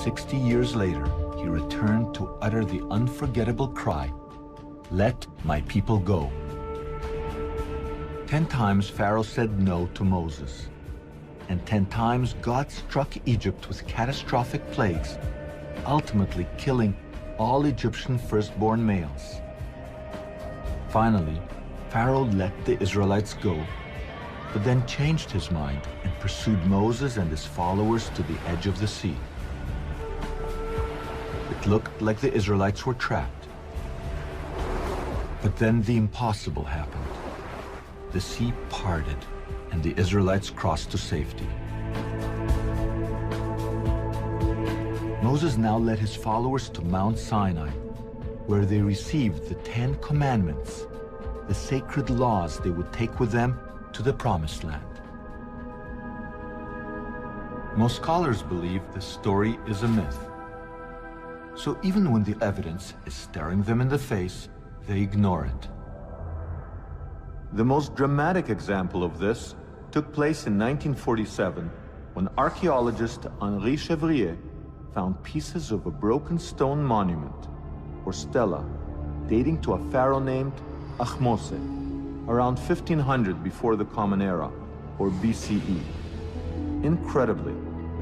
60 years later, he returned to utter the unforgettable cry, "Let my people go." 10 times Pharaoh said no to Moses, and 10 times God struck Egypt with catastrophic plagues, ultimately killing all Egyptian firstborn males. Finally, Pharaoh let the Israelites go, but then changed his mind and pursued Moses and his followers to the edge of the sea. It looked like the Israelites were trapped. But then the impossible happened. The sea parted, and the Israelites crossed to safety. Moses now led his followers to Mount Sinai, where they received the 10 Commandments, the sacred laws they would take with them to the Promised Land. Most scholars believe the story is a myth. So even when the evidence is staring them in the face, they ignore it. The most dramatic example of this took place in 1947 when archaeologist Henri Chevrier found pieces of a broken stone monument, or stela, dating to a pharaoh named Ahmose, around 1500 before the Common Era, or BCE. Incredibly,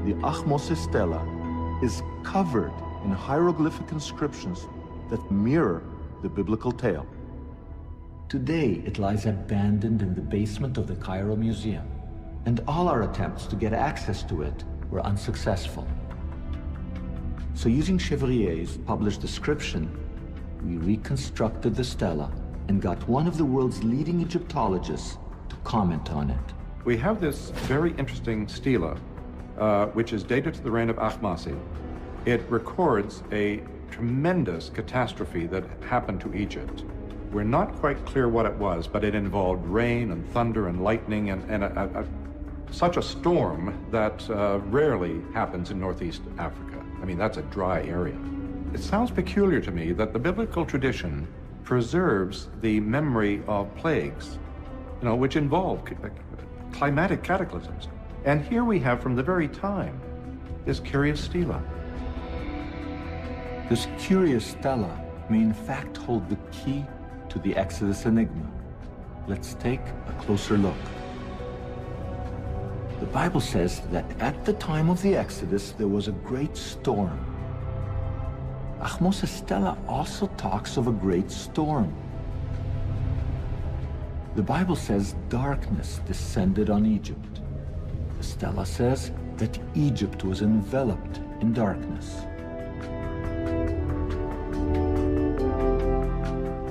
the Ahmose stela is covered in hieroglyphic inscriptions that mirror the biblical tale. Today, it lies abandoned in the basement of the Cairo Museum, and all our attempts to get access to it were unsuccessful. So using Chevrier's published description, we reconstructed the stela and got one of the world's leading Egyptologists to comment on it. We have this very interesting stela, which is dated to the reign of Ahmose. It records a tremendous catastrophe that happened to Egypt. We're not quite clear what it was, but it involved rain and thunder and lightning and such a storm that rarely happens in Northeast Africa. I mean, that's a dry area. It sounds peculiar to me that the biblical tradition preserves the memory of plagues, which involve climatic cataclysms. And here we have, from the very time, this curious stela. This curious stela may in fact hold the key to the Exodus enigma. Let's take a closer look. The Bible says that at the time of the Exodus, there was a great storm. Ahmose's stela also talks of a great storm. The Bible says darkness descended on Egypt. The stela says that Egypt was enveloped in darkness.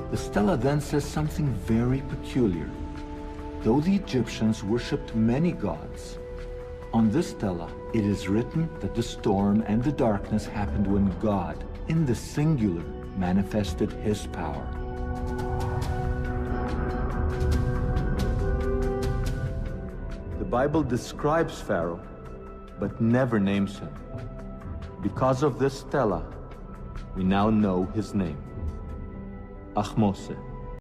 The stela then says something very peculiar. Though the Egyptians worshipped many gods, on this stela it is written that the storm and the darkness happened when God, in the singular, manifested his power. The Bible describes Pharaoh, but never names him. Because of this stela, we now know his name. Ahmose.